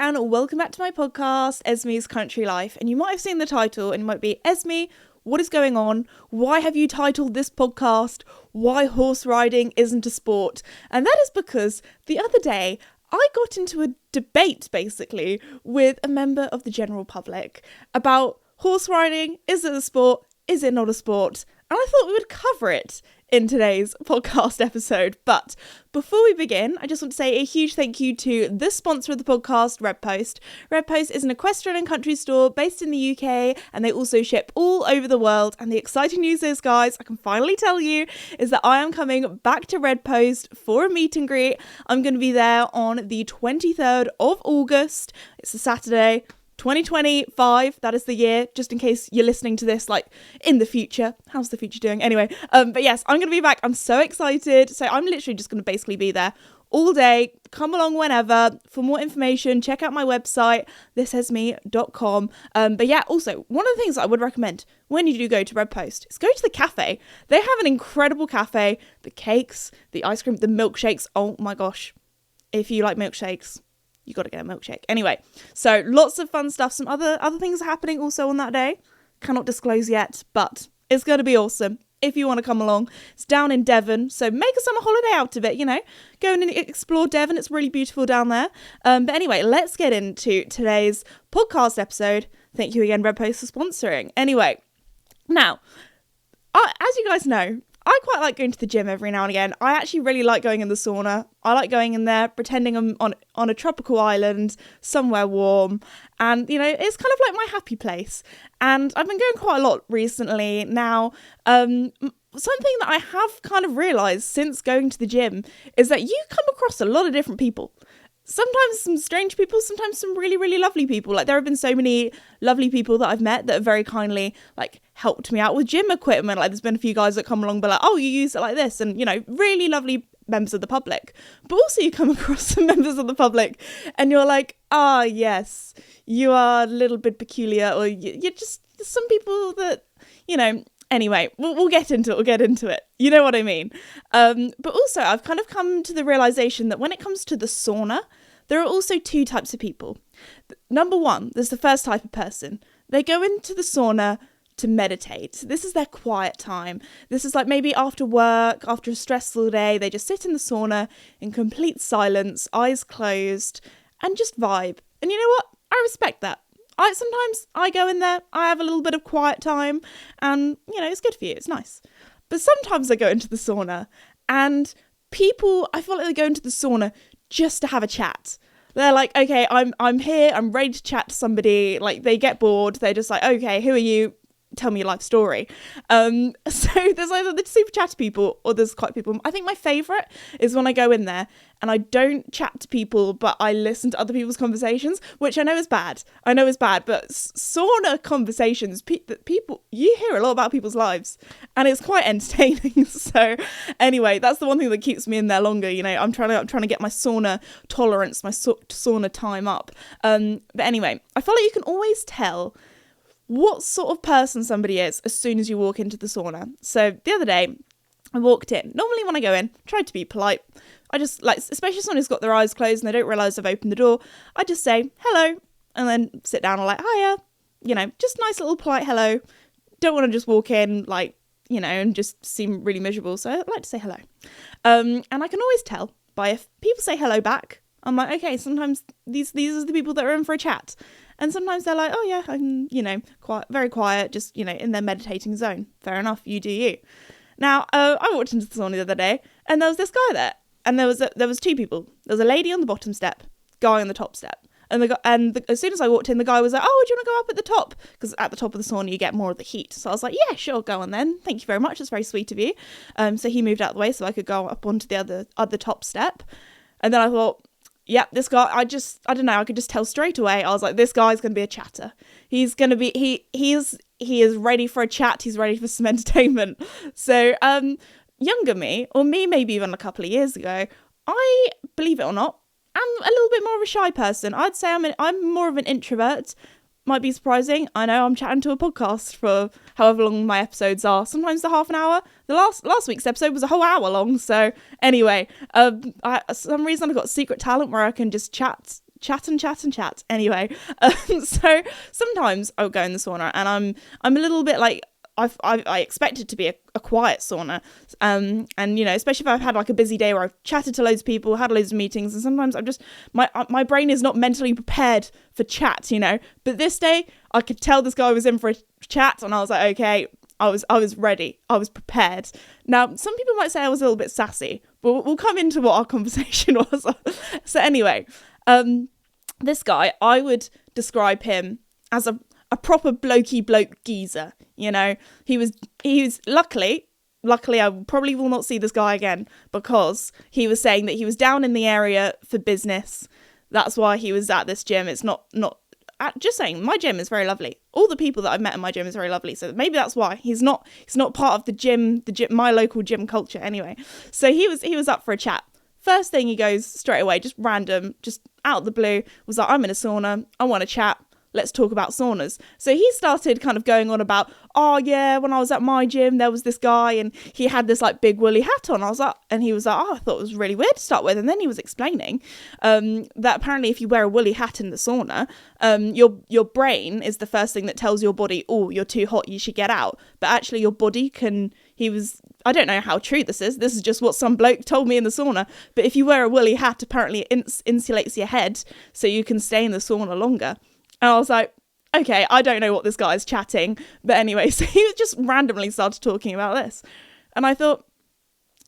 and welcome back to my podcast, Esme's Country Life. And you might have seen the title and you might be, Esme, what is going on? Why have you titled this podcast, Why Horse Riding Isn't a Sport? And that is because the other day I got into a debate, basically, with a member of the general public about horse riding. Is it a sport? Is it not a sport? And I thought we would cover it in today's podcast episode. But before we begin, I just want to say a huge thank you to the sponsor of the podcast, Redpost. Redpost is an equestrian and country store based in the UK, and they also ship all over the world. And the exciting news is, guys, I can finally tell you, is that I am coming back to Redpost for a meet and greet. I'm going to be there on the 23rd of August. It's a Saturday. 2025, that is the year, just in case you're listening to this like in the future. How's the future doing? Anyway, but yes, I'm going to be back. I'm so excited. So I'm literally just going to basically be there all day. Come along whenever. For more information, check out my website, thisesme.com. But yeah, also, one of the things that I would recommend when you do go to Redpost is go to the cafe. They have an incredible cafe. The cakes, the ice cream, the milkshakes. Oh my gosh. If you like milkshakes, you got to get a milkshake. Anyway, so lots of fun stuff. Some other things are happening also on that day. Cannot disclose yet, but it's going to be awesome. If you want to come along, it's down in Devon. So make a summer holiday out of it, you know. Go and explore Devon. It's really beautiful down there. But anyway, let's get into today's podcast episode. Thank you again, Redpost, for sponsoring. Anyway, now, as you guys know, I quite like going to the gym every now and again. I actually really like going in the sauna. I like going in there, pretending I'm on a tropical island, somewhere warm. And, you know, it's kind of like my happy place. And I've been going quite a lot recently. Now, something that I have kind of realised since going to the gym is that you come across a lot of different people. Sometimes some strange people, sometimes some really, really lovely people. Like, there have been so many lovely people that I've met that have very kindly, like, helped me out with gym equipment. Like, there's been a few guys that come along and be like, oh, you use it like this. And, you know, really lovely members of the public. But also you come across some members of the public and you're like, yes, you are a little bit peculiar. Or you're just some people that, you know... Anyway, we'll get into it. You know what I mean? But also, I've kind of come to the realization that when it comes to the sauna, there are also two types of people. Number one, there's the first type of person. They go into the sauna to meditate. This is their quiet time. This is like maybe after work, after a stressful day, they just sit in the sauna in complete silence, eyes closed, and just vibe. And you know what? I respect that. Sometimes I go in there, I have a little bit of quiet time, and, you know, it's good for you, it's nice. But sometimes I go into the sauna, and people, I feel like they go into the sauna just to have a chat. They're like, okay, I'm here, I'm ready to chat to somebody. Like, they get bored, they're just like, okay, who are you? Tell me your life story. So there's either the super chatty people or there's quiet people. I think my favourite is when I go in there and I don't chat to people, but I listen to other people's conversations, which I know is bad. But sauna conversations, people, you hear a lot about people's lives and it's quite entertaining. So anyway, that's the one thing that keeps me in there longer. You know, I'm trying to get my sauna tolerance, my sauna time up. But anyway, I feel like you can always tell what sort of person somebody is as soon as you walk into the sauna. So the other day, I walked in. Normally when I go in, I try to be polite. I just, like, especially someone who's got their eyes closed and they don't realise I've opened the door, I just say, hello, and then sit down and like, hiya. You know, just nice little polite hello. Don't want to just walk in, like, you know, and just seem really miserable. So I like to say hello. And I can always tell by if people say hello back, I'm like, okay, sometimes these are the people that are in for a chat. And sometimes they're like, oh yeah, I'm, you know, very quiet, just, you know, in their meditating zone. Fair enough, you do you. Now, I walked into the sauna the other day, and there was this guy there, and there was two people. There was a lady on the bottom step, guy on the top step, and as soon as I walked in, the guy was like, oh, do you want to go up at the top? Because at the top of the sauna, you get more of the heat. So I was like, yeah, sure, go on then. Thank you very much. That's very sweet of you. So he moved out of the way so I could go up onto the other top step, and then I thought, yeah, this guy, I don't know, I could just tell straight away. I was like, this guy's going to be a chatter. He's going to be, he is ready for a chat. He's ready for some entertainment. So, younger me, or me maybe even a couple of years ago, I, believe it or not, am a little bit more of a shy person. I'd say I'm more of an introvert. Might be surprising. I know I'm chatting to a podcast for however long my episodes are. Sometimes they're half an hour. The last week's episode was a whole hour long. So anyway, for some reason I've got secret talent where I can just chat chat. Anyway, so sometimes I'll go in the sauna and I'm a little bit like, I expect it to be a quiet sauna, and you know, especially if I've had like a busy day where I've chatted to loads of people, had loads of meetings, and sometimes I'm just my brain is not mentally prepared for chat, you know. But this day, I could tell this guy was in for a chat, and I was like, okay, I was ready, I was prepared. Now, some people might say I was a little bit sassy, but we'll come into what our conversation was. So anyway, this guy, I would describe him as a proper blokey bloke geezer, you know. He was luckily I probably will not see this guy again, because he was saying that he was down in the area for business. That's why he was at this gym. It's not just saying, my gym is very lovely. All the people that I've met in my gym is very lovely. So maybe that's why he's not part of the gym, my local gym culture anyway. So he was up for a chat. First thing he goes straight away, just random, just out of the blue, was like, I'm in a sauna, I want to chat. Let's talk about saunas. So he started kind of going on about, oh yeah, when I was at my gym, there was this guy and he had this like big woolly hat on. And he was like, oh, I thought it was really weird to start with. And then he was explaining that apparently if you wear a woolly hat in the sauna, your brain is the first thing that tells your body, oh, you're too hot, you should get out. But actually your body I don't know how true this is just what some bloke told me in the sauna, but if you wear a woolly hat, apparently it insulates your head so you can stay in the sauna longer. And I was like, okay, I don't know what this guy is chatting. But anyway, so he just randomly started talking about this. And I thought,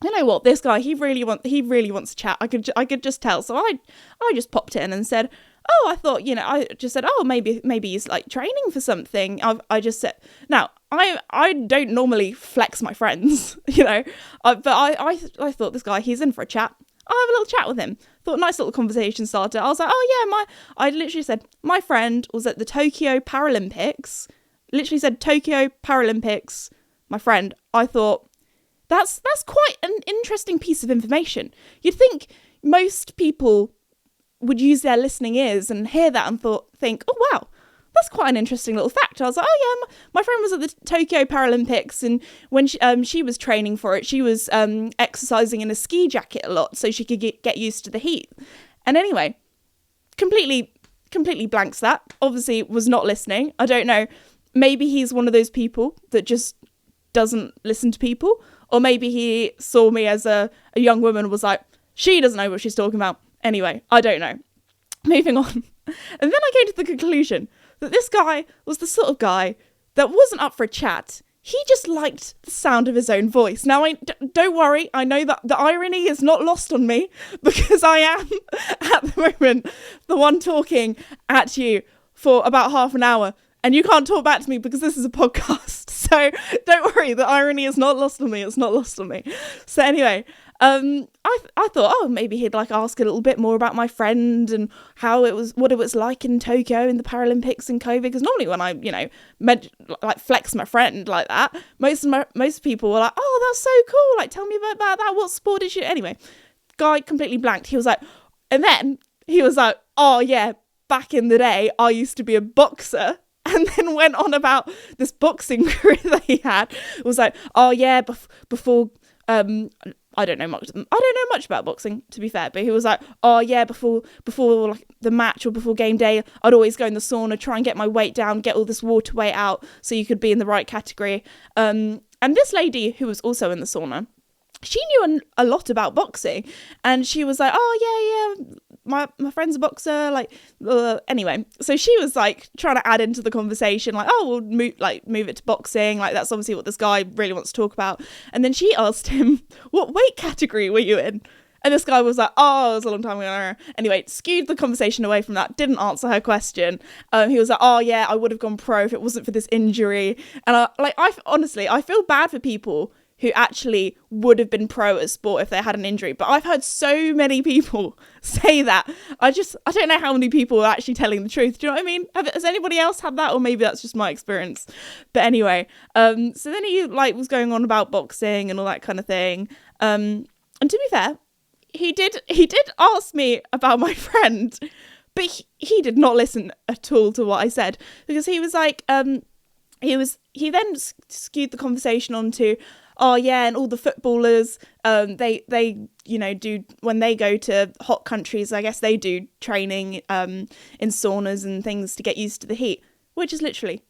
you know what, this guy, he really wants to chat. I could just tell. So I just popped in and said, oh, I thought, you know, I just said, oh, maybe he's like training for something. I just said, now, I don't normally flex my friends, you know, but I thought this guy, he's in for a chat. I'll have a little chat with him. Thought nice little conversation starter. I was like, oh yeah, I literally said, my friend was at the Tokyo Paralympics. Literally said Tokyo Paralympics, my friend. I thought, that's quite an interesting piece of information. You'd think most people would use their listening ears and hear that and think, oh wow, that's quite an interesting little fact. I was like, oh yeah, my friend was at the Tokyo Paralympics, and when she was training for it, she was exercising in a ski jacket a lot so she could get used to the heat. And anyway, completely blanks that. Obviously was not listening. I don't know. Maybe he's one of those people that just doesn't listen to people, or maybe he saw me as a young woman and was like, she doesn't know what she's talking about. Anyway, I don't know. Moving on. And then I came to the conclusion that this guy was the sort of guy that wasn't up for a chat. He just liked the sound of his own voice. Now, don't worry. I know that the irony is not lost on me, because I am, at the moment, the one talking at you for about half an hour. And you can't talk back to me because this is a podcast. So don't worry. The irony is not lost on me. It's not lost on me. So anyway, I thought, oh, maybe he'd like ask a little bit more about my friend and what it was like in Tokyo in the Paralympics and COVID. Because normally when I, you know, flex my friend like that, most people were like, oh, that's so cool. Like, tell me about that. What sport did you? Anyway, guy completely blanked. He was like, and then he was like, oh yeah, back in the day, I used to be a boxer. And then went on about this boxing career that he had. It was like, oh yeah, before I don't know much about boxing, to be fair, but he was like, oh yeah, before like the match or before game day, I'd always go in the sauna, try and get my weight down, get all this water weight out so you could be in the right category. And this lady who was also in the sauna, she knew a lot about boxing, and she was like, oh yeah, my friend's a boxer, like, anyway, so she was like trying to add into the conversation, like, oh, we'll move it to boxing, like that's obviously what this guy really wants to talk about. And then she asked him, what weight category were you in? And this guy was like, oh, it was a long time ago. Anyway, skewed the conversation away from that, didn't answer her question. He was like, oh yeah, I would have gone pro if it wasn't for this injury. And I feel bad for people who actually would have been pro at sport if they had an injury. But I've heard so many people say that. I don't know how many people are actually telling the truth. Do you know what I mean? Has anybody else had that? Or maybe that's just my experience. But anyway, so then he was going on about boxing and all that kind of thing. And to be fair, he did ask me about my friend, but he did not listen at all to what I said, because he was like, he then skewed the conversation onto, oh yeah, and all the footballers, they do, when they go to hot countries, I guess they do training in saunas and things to get used to the heat, which is literally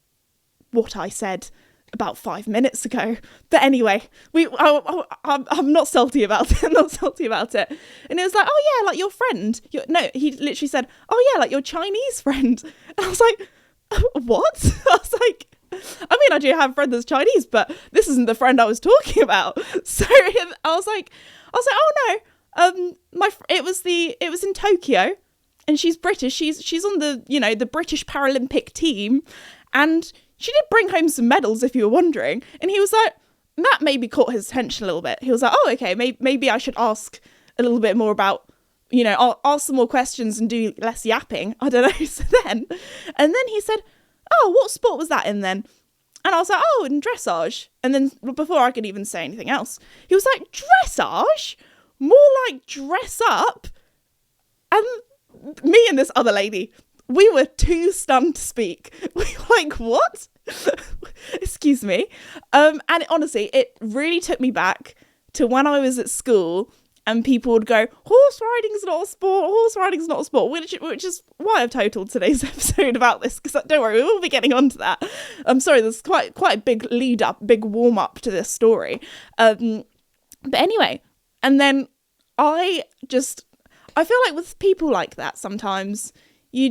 what I said about 5 minutes ago. But anyway, I'm not salty about it. I'm not salty about it. And it was like, oh yeah, like your friend. No, he literally said, oh yeah, like your Chinese friend. And I was like, what? I was like, I mean, I do have a friend that's Chinese, but this isn't the friend I was talking about. So I was like, oh no, it was in Tokyo, and she's British. She's on the British Paralympic team, and she did bring home some medals, if you were wondering. And he was like, that maybe caught his attention a little bit. He was like, oh, okay, maybe I should ask a little bit more about, I'll ask some more questions and do less yapping. I don't know. And then he said, oh, what sport was that in then? And I was like, oh, in dressage. And then before I could even say anything else, he was like, dressage? More like dress up? And me and this other lady, we were too stunned to speak. We were like, what? Excuse me. And honestly, it really took me back to when I was at school and people would go, horse riding's not a sport, which is why I've titled today's episode about this, because don't worry, we will be getting onto that. I'm sorry, there's quite a big lead up, big warm up to this story. But anyway, and then I feel like with people like that sometimes, I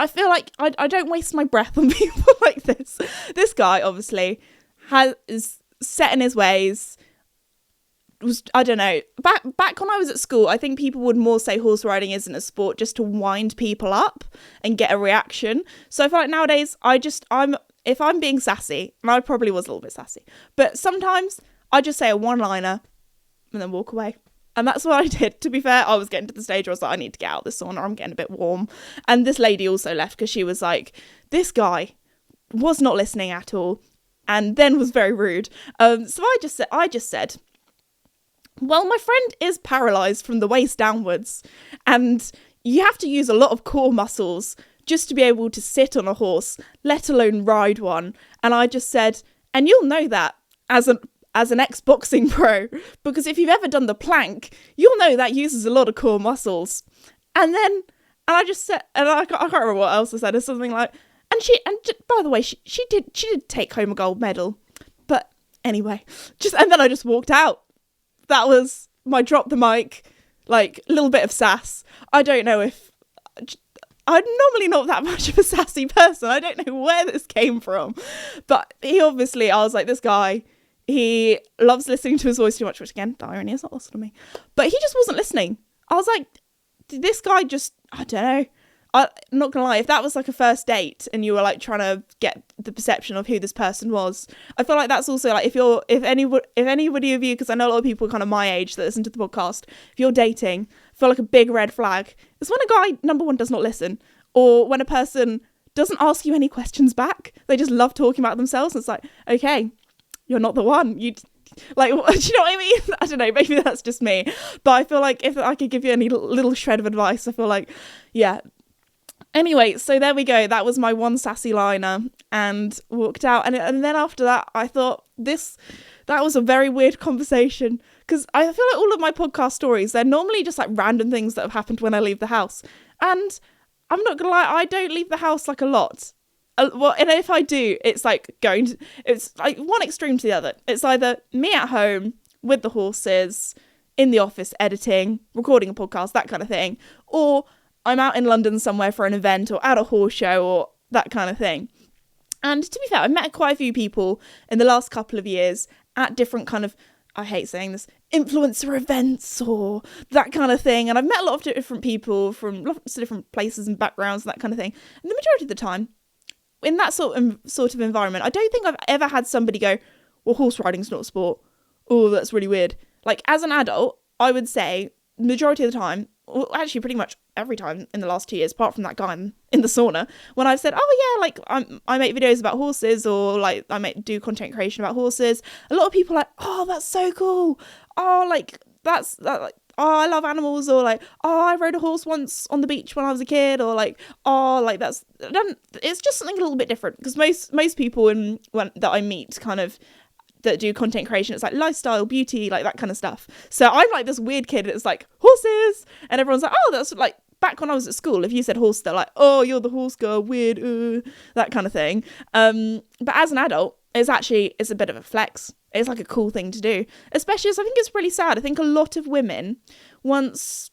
feel like I don't waste my breath on people like this. This guy obviously is set in his ways. I don't know, back when I was at school, I think people would more say horse riding isn't a sport just to wind people up and get a reaction. So I feel like nowadays if I'm being sassy, and I probably was a little bit sassy, but sometimes I just say a one-liner and then walk away. And that's what I did. To be fair, I was getting to the stage where I was like, I need to get out of this sauna, I'm getting a bit warm. And this lady also left because she was like, this guy was not listening at all, and then was very rude. So I just said, well, my friend is paralysed from the waist downwards, and you have to use a lot of core muscles just to be able to sit on a horse, let alone ride one. And I just said, and you'll know that as an ex-boxing pro, because if you've ever done the plank, you'll know that uses a lot of core muscles. And I just said, and I can't remember what else I said. It's something like, by the way, she did take home a gold medal. But anyway, and then I just walked out. That was my drop the mic, like little bit of sass. I don't know if I'm normally not that much of a sassy person. I don't know where this came from, but I was like, this guy, he loves listening to his voice too much, which again, the irony is not lost on me. But he just wasn't listening. I was like, this guy just, I don't know. I'm not gonna lie, if that was like a first date and you were like trying to get the perception of who this person was, I feel like that's also like if anybody of you, because I know a lot of people kind of my age that listen to the podcast, if you're dating, I feel like a big red flag is when a guy, number one, does not listen, or when a person doesn't ask you any questions back. They just love talking about themselves. And it's like, okay, you're not the one. You like, do you know what I mean? I don't know, maybe that's just me, but I feel like if I could give you any little shred of advice, I feel like, yeah. Anyway, so there we go. That was my one sassy liner, and walked out. And then after that, I thought that was a very weird conversation, because I feel like all of my podcast stories, they're normally just like random things that have happened when I leave the house. And I'm not gonna lie, I don't leave the house like a lot. Well, and if I do, it's like it's like one extreme to the other. It's either me at home with the horses, in the office editing, recording a podcast, that kind of thing, or I'm out in London somewhere for an event or at a horse show or that kind of thing. And to be fair, I've met quite a few people in the last couple of years at different kind of, I hate saying this, influencer events or that kind of thing. And I've met a lot of different people from lots of different places and backgrounds and that kind of thing. And the majority of the time, in that sort of environment, I don't think I've ever had somebody go, well, horse riding's not a sport. Oh, that's really weird. Like, as an adult, I would say majority of the time, well, actually pretty much every time in the last 2 years, apart from that guy in the sauna, when I've said, oh yeah, like I make videos about horses, or like I might do content creation about horses, a lot of people are like, oh, that's so cool. Oh, like oh, I love animals, or like, oh, I rode a horse once on the beach when I was a kid, or like, oh, like it's just something a little bit different, because most people that I meet kind of that do content creation, it's like lifestyle, beauty, like that kind of stuff. So I'm like this weird kid that's like horses, and everyone's like, oh, that's like, back when I was at school, if you said horse, they're like, oh, you're the horse girl, weird, that kind of thing. But as an adult, it's a bit of a flex. It's like a cool thing to do, especially as I think it's really sad. I think a lot of women, once,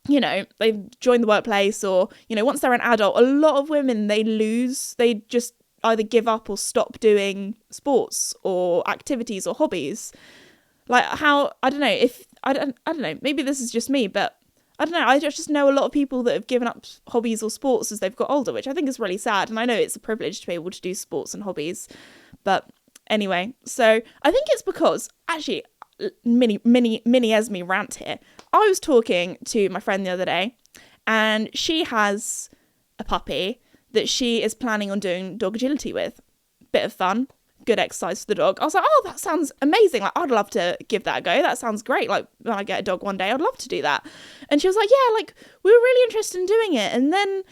you know, they've joined the workplace, or, you know, once they're an adult, a lot of women, they just either give up or stop doing sports or activities or hobbies. Like I don't know, maybe this is just me, but I don't know, I just know a lot of people that have given up hobbies or sports as they've got older, which I think is really sad. And I know it's a privilege to be able to do sports and hobbies. But anyway, so I think it's because, actually, mini Esme rant here. I was talking to my friend the other day, and she has a puppy that she is planning on doing dog agility with. Bit of fun. Good exercise for the dog. I was like, oh, that sounds amazing. Like, I'd love to give that a go. That sounds great. Like, when I get a dog one day, I'd love to do that. And she was like, yeah, like, we were really interested in doing it. And then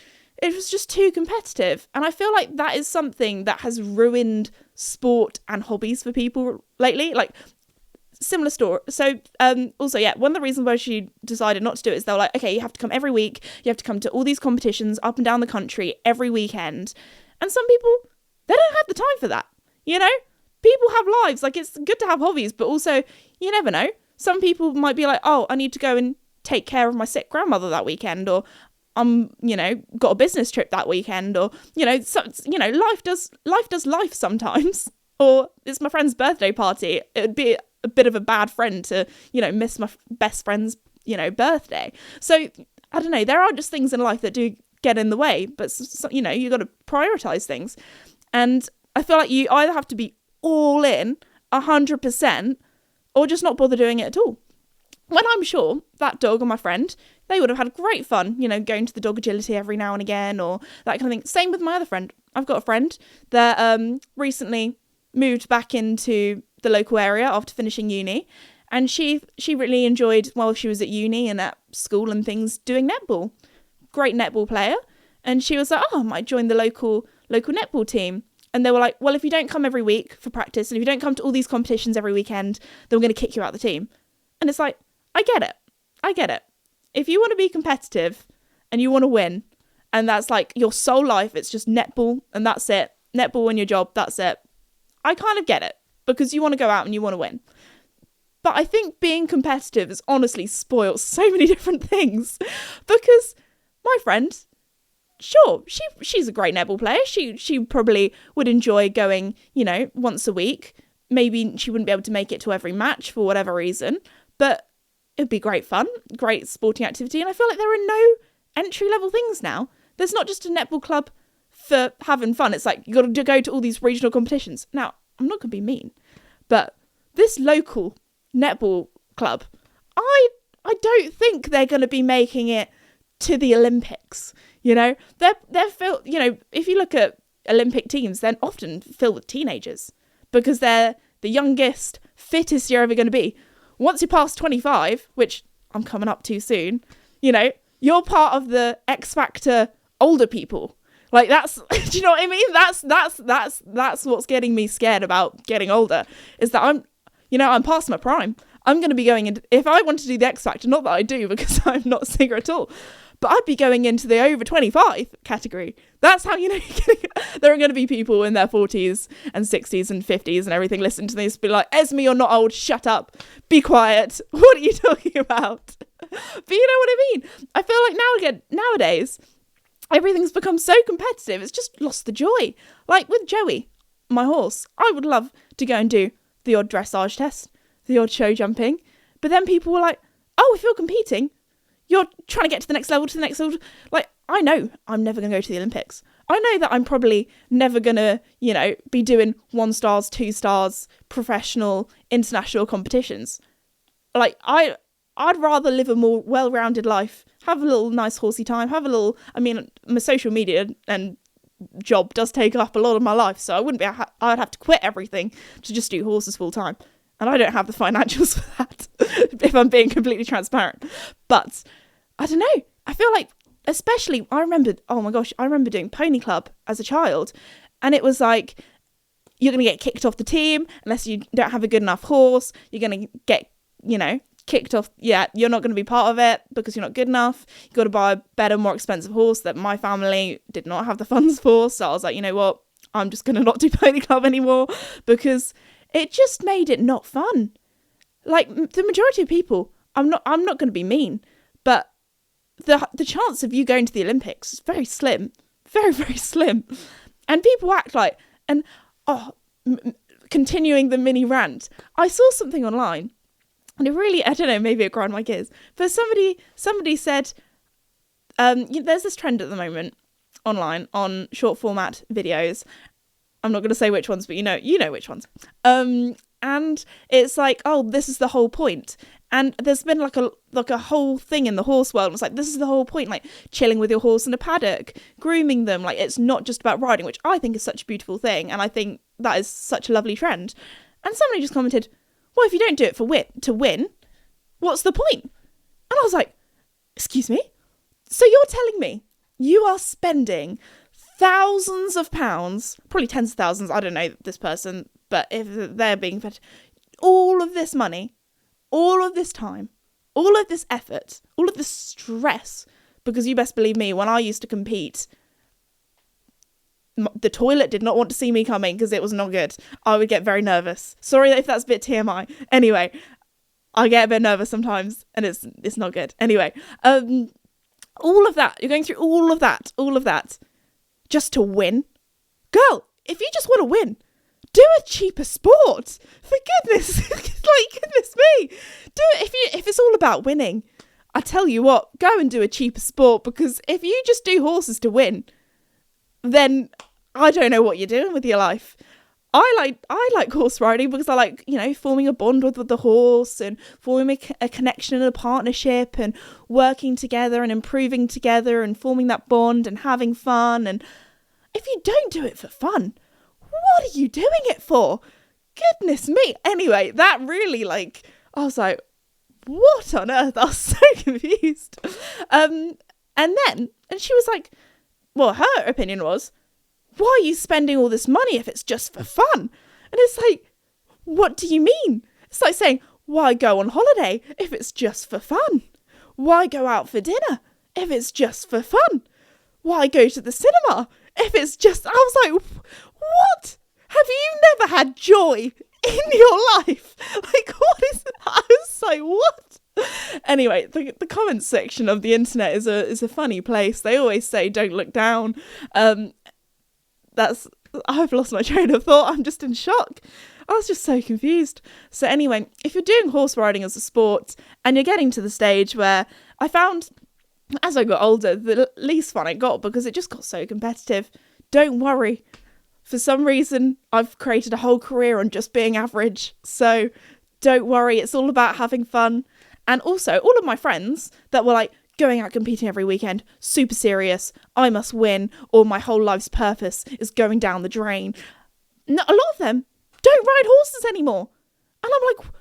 it was just too competitive. And I feel like that is something that has ruined sport and hobbies for people lately. Like, similar story. So, also, yeah, one of the reasons why she decided not to do it is they were like, okay, you have to come every week. You have to come to all these competitions up and down the country every weekend. And some people, they don't have the time for that. You know, people have lives. Like, it's good to have hobbies, but also, you never know. Some people might be like, oh, I need to go and take care of my sick grandmother that weekend, or you know, got a business trip that weekend, or, you know, life does life sometimes. Or it's my friend's birthday party. It'd be a bit of a bad friend to, you know, miss my best friend's, you know, birthday. So I don't know. There are just things in life that do get in the way, but you know, you got to prioritize things. And I feel like you either have to be all in 100% or just not bother doing it at all. When I'm sure that dog and my friend, they would have had great fun, you know, going to the dog agility every now and again, or that kind of thing. Same with my other friend. I've got a friend that recently moved back into the local area after finishing uni, and she really enjoyed, while she was at uni and at school and things, doing netball. Great netball player. And she was like, oh, I might join the local netball team. And they were like, well, if you don't come every week for practice, and if you don't come to all these competitions every weekend, then we're going to kick you out of the team. And it's like, I get it. If you want to be competitive and you want to win, and that's like your sole life, it's just netball and that's it. Netball and your job, that's it. I kind of get it, because you want to go out and you want to win. But I think being competitive has honestly spoiled so many different things, because my friend, sure, she's a great netball player. She probably would enjoy going, you know, once a week. Maybe she wouldn't be able to make it to every match for whatever reason, but it'd be great fun, great sporting activity. And I feel like there are no entry-level things now. There's not just a netball club for having fun. It's like, you got to go to all these regional competitions. Now, I'm not going to be mean, but this local netball club, I don't think they're going to be making it to the Olympics. You know, they're filled, you know, if you look at Olympic teams, they're often filled with teenagers, because they're the youngest, fittest you're ever going to be. Once you're past 25, which I'm coming up to soon, you know, you're part of the X Factor older people. Like, that's, do you know what I mean? That's what's getting me scared about getting older, is that I'm past my prime. I'm going to be going into, if I want to do the X Factor, not that I do, because I'm not a singer at all, but I'd be going into the over 25 category. That's how, you know, there are going to be people in their 40s and 60s and 50s and everything listen to this, be like, Esme, you're not old, shut up, be quiet, what are you talking about? But you know what I mean? I feel like nowadays, everything's become so competitive, it's just lost the joy. Like with Joey, my horse, I would love to go and do the odd dressage test, the odd show jumping, but then people were like, oh, if you're competing, you're trying to get to the next level, Like, I know I'm never going to go to the Olympics. I know that I'm probably never going to, you know, be doing 1 stars, 2 stars, professional, international competitions. Like, I'd rather live a more well-rounded life, have a little nice horsey time, my social media and job does take up a lot of my life, so I'd have to quit everything to just do horses full time. And I don't have the financials for that, if I'm being completely transparent. But I don't know. I feel like, especially, I remember doing Pony Club as a child. And it was like, you're going to get kicked off the team unless you don't have a good enough horse. You're going to get, kicked off. Yeah, you're not going to be part of it because you're not good enough. You've got to buy a better, more expensive horse that my family did not have the funds for. So I was like, you know what? I'm just going to not do Pony Club anymore because it just made it not fun. Like, the majority of people, I'm not going to be mean, but the chance of you going to the Olympics is very slim. Very, very slim. And people act like, and continuing the mini rant, I saw something online, and it really, I don't know, maybe it grind my gears, but somebody said, there's this trend at the moment online on short format videos. I'm not going to say which ones, but you know which ones. And it's like, oh, this is the whole point. And there's been like a whole thing in the horse world. It's like, this is the whole point, like chilling with your horse in a paddock, grooming them. Like, it's not just about riding, which I think is such a beautiful thing. And I think that is such a lovely trend. And somebody just commented, well, if you don't do it to win, what's the point? And I was like, excuse me? So you're telling me you are spending thousands of pounds, probably tens of thousands, I don't know this person, but if they're being fed, all of this money, all of this time, all of this effort, all of this stress, because you best believe me, when I used to compete, the toilet did not want to see me coming because it was not good. I would get very nervous. Sorry if that's a bit TMI. Anyway, I get a bit nervous sometimes and it's not good. Anyway, all of that, you're going through all of that just to win. Girl, if you just want to win, do a cheaper sport. For goodness, goodness me. Do it if it's all about winning. I tell you what, go and do a cheaper sport, because if you just do horses to win, then I don't know what you're doing with your life. I like horse riding because I like, forming a bond with the horse and forming a connection and a partnership and working together and improving together and forming that bond and having fun. And if you don't do it for fun, what are you doing it for? Goodness me. Anyway, that really, I was like, what on earth? I was so confused. And she was like, well, her opinion was, why are you spending all this money if it's just for fun? And it's like, what do you mean? It's like saying, why go on holiday if it's just for fun? Why go out for dinner if it's just for fun? Why go to the cinema if it's just... I was like, what? Have you never had joy in your life? What is... I was like, what? Anyway, the comments section of the internet is a funny place. They always say, don't look down. I've lost my train of thought. I'm just in shock. I was just so confused. So anyway, if you're doing horse riding as a sport and you're getting to the stage where I found, as I got older, the least fun I got because it just got so competitive, don't worry. For some reason, I've created a whole career on just being average. So don't worry. It's all about having fun. And also, all of my friends that were going out competing every weekend, super serious, I must win, or my whole life's purpose is going down the drain. No, a lot of them don't ride horses anymore. And I'm like,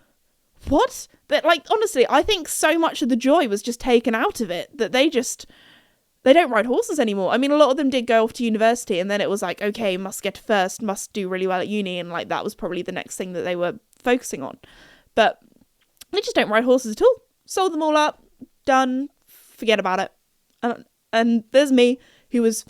what? That honestly, I think so much of the joy was just taken out of it that they don't ride horses anymore. I mean, a lot of them did go off to university and then it was like, okay, must get first, must do really well at uni. And that was probably the next thing that they were focusing on. But they just don't ride horses at all. Sold them all up, done. Forget about it. And there's me, who was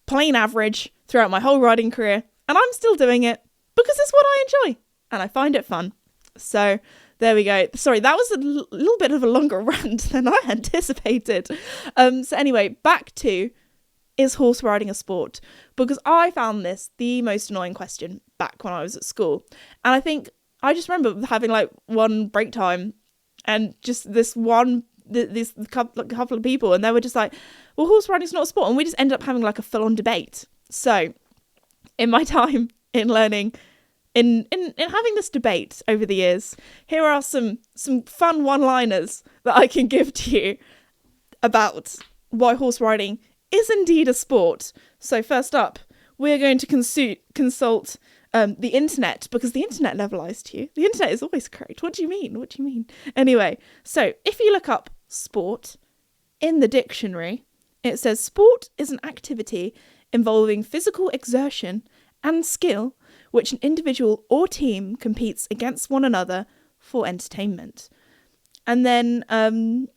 plain average throughout my whole riding career, and I'm still doing it because it's what I enjoy and I find it fun. So there we go. Sorry, that was a little bit of a longer rant than I anticipated. So anyway, back to, is horse riding a sport? Because I found this the most annoying question back when I was at school. And I think I just remember having one break time and just this couple of people, and they were just like, well, horse riding is not a sport, and we just ended up having a full-on debate. So in my time in learning, in having this debate over the years, here are some fun one-liners that I can give to you about why horse riding is indeed a sport. So first up, we're going to consult the internet, because the internet never lies to you. The internet is always correct. What do you mean? Anyway, so if you look up sport in the dictionary, it says sport is an activity involving physical exertion and skill which an individual or team competes against one another for entertainment. And then,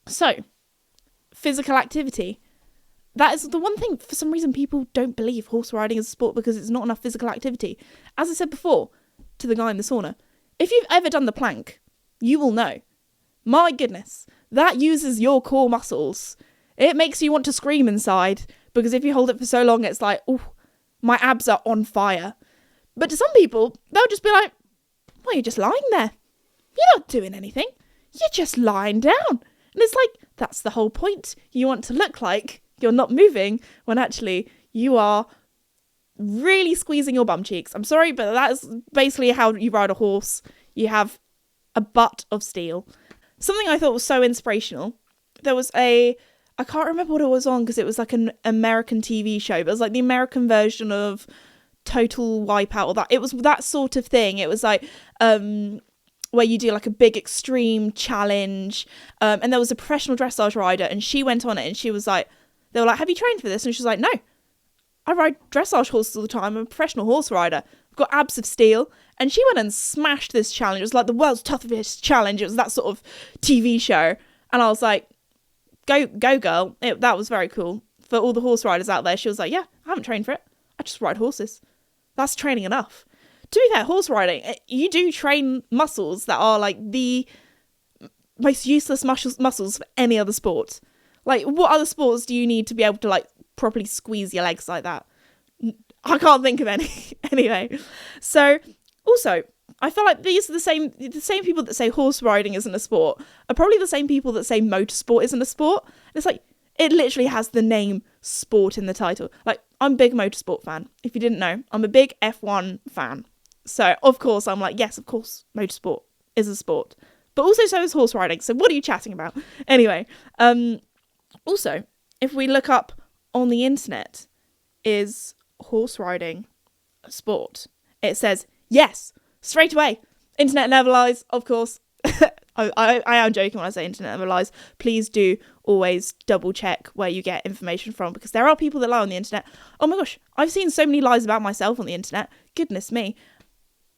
so, physical activity. That is the one thing, for some reason, people don't believe horse riding is a sport because it's not enough physical activity. As I said before, to the guy in the sauna, if you've ever done the plank, you will know. My goodness, that uses your core muscles. It makes you want to scream inside, because if you hold it for so long, it's like, oh, my abs are on fire. But to some people, they'll just be like, well, you're just lying there. You're not doing anything. You're just lying down. And it's like, that's the whole point. You want to look like you're not moving when actually you are really squeezing your bum cheeks. I'm sorry, but that's basically how you ride a horse. You have a butt of steel. Something I thought was so inspirational. There was I can't remember what it was on because it was like an American TV show, but it was like the American version of Total Wipeout or that. It was that sort of thing. It was like where you do like a big extreme challenge. And there was a professional dressage rider and she went on it and she was like, they were like, have you trained for this? And she's like, no, I ride dressage horses all the time. I'm a professional horse rider. I've got abs of steel. And she went and smashed this challenge. It was like the world's toughest challenge. It was that sort of TV show. And I was like, go girl. That was very cool. For all the horse riders out there, she was like, yeah, I haven't trained for it. I just ride horses. That's training enough. To be fair, horse riding, you do train muscles that are like the most useless muscles for any other sport. Like, what other sports do you need to be able to like properly squeeze your legs like that? I can't think of any. Anyway, so also, I feel like these are the same people that say horse riding isn't a sport are probably the same people that say motorsport isn't a sport. And it's like, it literally has the name sport in the title. Like, I'm a big motorsport fan. If you didn't know, I'm a big F1 fan. So, of course, I'm like, yes, of course, motorsport is a sport. But also so is horse riding. So what are you chatting about? Anyway, also, if we look up on the internet, is horse riding a sport? It says, yes, straight away. Internet never lies, of course. I am joking when I say internet never lies. Please do always double check where you get information from, because there are people that lie on the internet. Oh my gosh, I've seen so many lies about myself on the internet. Goodness me.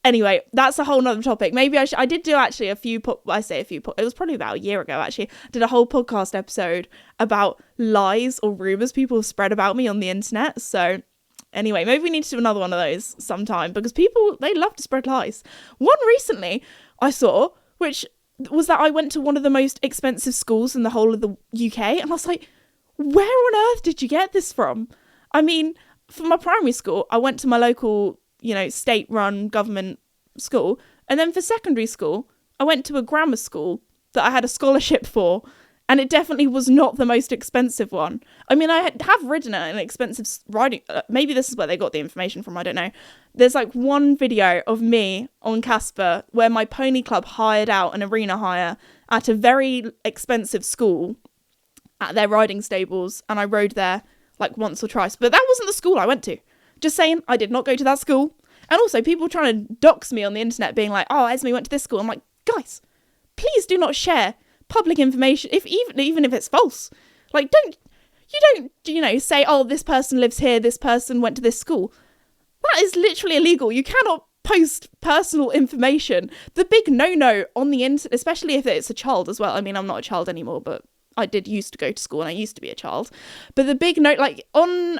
Anyway, that's a whole nother topic. Maybe I did do actually it was probably about a year ago actually, did a whole podcast episode about lies or rumours people have spread about me on the internet. So anyway, maybe we need to do another one of those sometime, because people, they love to spread lies. One recently I saw, which was that I went to one of the most expensive schools in the whole of the UK, and I was like, where on earth did you get this from? I mean, for my primary school, I went to my local, state-run government school, and then for secondary school, I went to a grammar school that I had a scholarship for, and it definitely was not the most expensive one. I mean, I have ridden an expensive riding. Maybe this is where they got the information from. I don't know. There's like one video of me on Casper where my pony club hired out an arena hire at a very expensive school at their riding stables, and I rode there like once or twice. But that wasn't the school I went to. Just saying, I did not go to that school. And also, people trying to dox me on the internet, being like, "Oh, Esme went to this school." I'm like, guys, please do not share public information, even if it's false. Like, you don't say, "Oh, this person lives here, this person went to this school." That is literally illegal. You cannot post personal information. The big no-no on the internet, especially if it's a child as well. I mean, I'm not a child anymore, but I did used to go to school and I used to be a child. But the big note, like on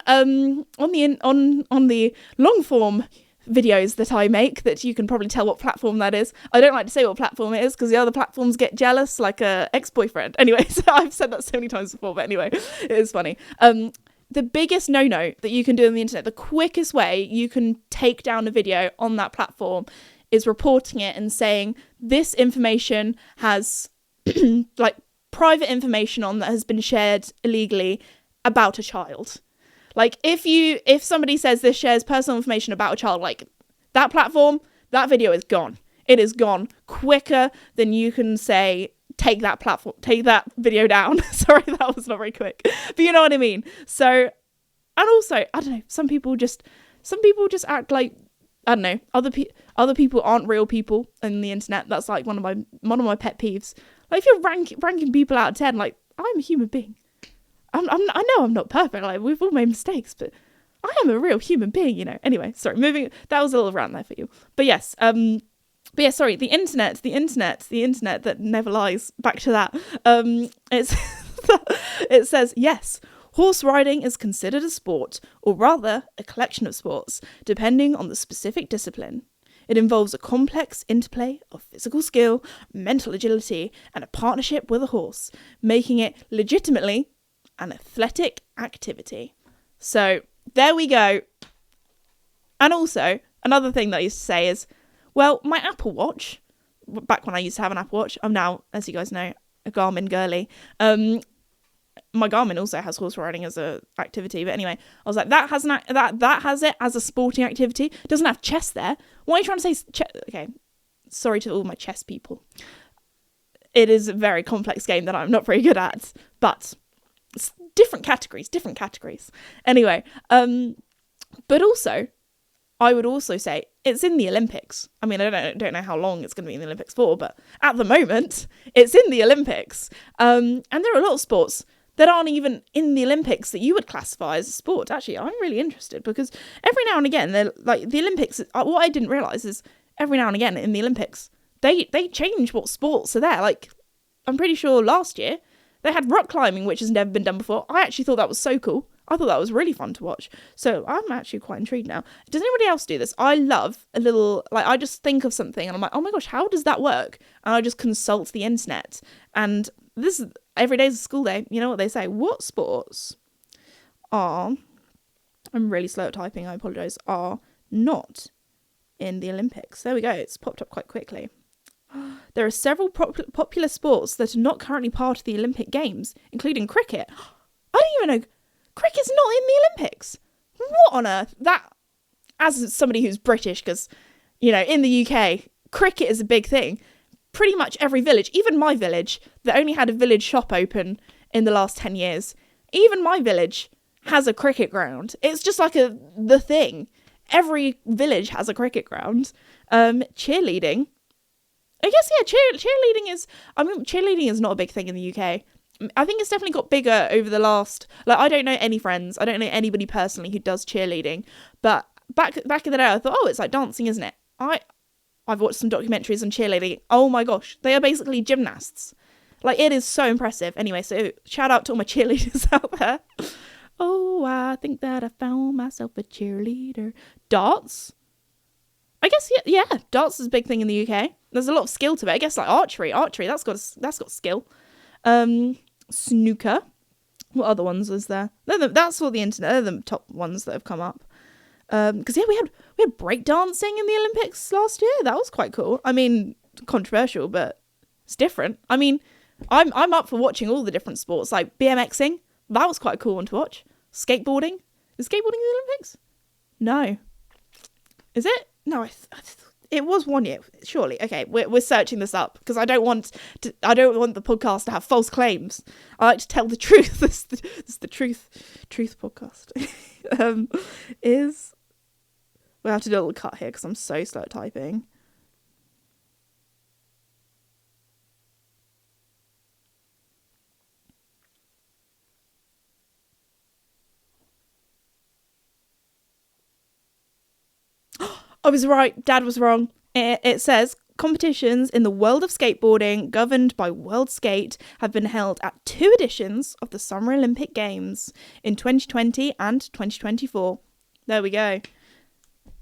the long form videos that I make, that you can probably tell what platform that is. I don't like to say what platform it is because the other platforms get jealous, like a ex-boyfriend. Anyway, so I've said that so many times before, but anyway, it is funny. The biggest no-no that you can do on the internet, the quickest way you can take down a video on that platform, is reporting it and saying this information has like private information on that has been shared illegally about a child. Like, if somebody says this shares personal information about a child, like, that platform, that video is gone. It is gone quicker than you can say, take that video down. Sorry, that was not very quick. But you know what I mean? So, and also, I don't know, some people just act like I don't know, other people aren't real people in the internet. That's like one of my pet peeves. Like, if you're ranking people out of 10, like, I'm a human being. I know I'm not perfect. Like, we've all made mistakes, but I am a real human being, you know. Anyway, sorry, that was a little rant there for you. But yes, sorry, the internet that never lies. Back to that. It says, yes, horse riding is considered a sport, or rather, a collection of sports, depending on the specific discipline. It involves a complex interplay of physical skill, mental agility, and a partnership with a horse, making it legitimately an athletic activity. So, there we go. And also, another thing that I used to say is, well, my Apple Watch, back when I used to have an Apple Watch, I'm now, as you guys know, a Garmin girly. My Garmin also has horse riding as a activity, but anyway, I was like, that has it as a sporting activity. It doesn't have chess there. Why are you trying to say okay, sorry to all my chess people. It is a very complex game that I'm not very good at, but it's different categories. Anyway, but also, I would also say it's in the Olympics. I mean, I don't know how long it's going to be in the Olympics for, but at the moment, it's in the Olympics. And there are a lot of sports that aren't even in the Olympics that you would classify as a sport. Actually, I'm really interested because every now and again, they're like the Olympics. What I didn't realise is every now and again in the Olympics, they change what sports are there. Like, I'm pretty sure last year they had rock climbing, which has never been done before. I actually thought that was so cool. I thought that was really fun to watch. So I'm actually quite intrigued now. Does anybody else do this? I love a little, like, I just think of something and I'm like, oh my gosh, how does that work? And I just consult the internet. And this is, every day's a school day. You know what they say? What sports are, I'm really slow at typing, I apologise, are not in the Olympics? There we go. It's popped up quite quickly. There are several popular sports that are not currently part of the Olympic Games, including cricket. I didn't even know cricket's not in the Olympics. What on earth? That, as somebody who's British, because, you know, in the UK, cricket is a big thing. Pretty much every village, even my village, that only had a village shop open in the last 10 years, even my village has a cricket ground. It's just like the thing. Every village has a cricket ground. Cheerleading. I guess, yeah, cheerleading is not a big thing in the UK. I think it's definitely got bigger over the last, like, I don't know any friends, I don't know anybody personally who does cheerleading, but back in the day, I thought, oh, it's like dancing, isn't it? I've watched some documentaries on cheerleading. Oh my gosh, they are basically gymnasts. Like, it is so impressive. Anyway, so shout out to all my cheerleaders out there. Oh, I think that I found myself a cheerleader. Darts? I guess, yeah, darts is a big thing in the UK. There's a lot of skill to it. I guess, like, archery, that's got skill. Snooker. What other ones was there? That's all the internet. They're the top ones that have come up. Because, yeah, we had breakdancing in the Olympics last year. That was quite cool. I mean, controversial, but it's different. I mean, I'm up for watching all the different sports, like BMXing. That was quite a cool one to watch. Skateboarding. Is skateboarding in the Olympics? No. Is it? No, it was 1 year, surely. Okay, we're searching this up because I don't want the podcast to have false claims. I like to tell the truth. This is the truth podcast. We'll have to do a little cut here because I'm so slow at typing. I was right. Dad was wrong. It says competitions in the world of skateboarding governed by World Skate have been held at 2 editions of the Summer Olympic Games in 2020 and 2024. There we go.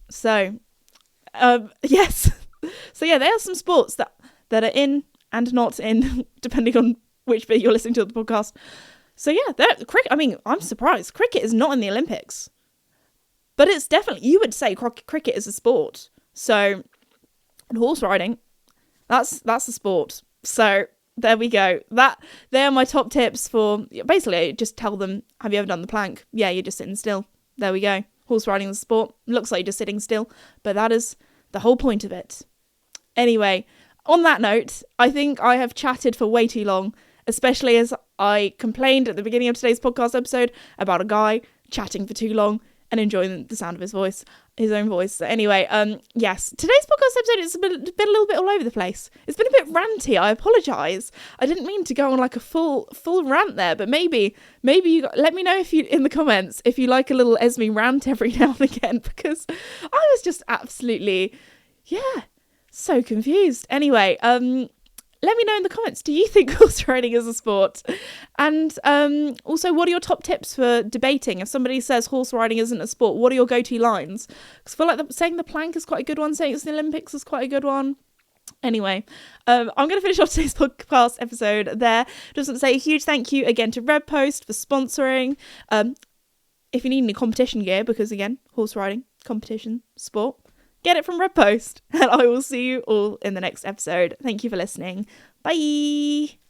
So, yes. So yeah, there are some sports that are in and not in, depending on which bit you're listening to the podcast. So yeah, cricket. I mean, I'm surprised. Cricket is not in the Olympics. But it's definitely, you would say cricket is a sport. So, and horse riding, that's a sport. So, there we go. They are my top tips for, basically, just tell them, have you ever done the plank? Yeah, you're just sitting still. There we go. Horse riding is a sport. Looks like you're just sitting still. But that is the whole point of it. Anyway, on that note, I think I have chatted for way too long, especially as I complained at the beginning of today's podcast episode about a guy chatting for too long. and enjoying the sound of his own voice. So anyway, yes, today's podcast episode has been a little bit all over the place. It's been a bit ranty. I apologise. I didn't mean to go on like a full rant there, but maybe let me know if you in the comments if you like a little Esme rant every now and again, because I was just absolutely so confused. Anyway, let me know in the comments, do you think horse riding is a sport? And also, what are your top tips for debating? If somebody says horse riding isn't a sport, what are your go-to lines? Because I feel like saying the plank is quite a good one, saying it's the Olympics is quite a good one. Anyway, I'm going to finish off today's podcast episode there. Just want to say a huge thank you again to Red Post for sponsoring. If you need any competition gear, because again, horse riding, competition, sport, get it from Red Post. And I will see you all in the next episode. Thank you for listening. Bye.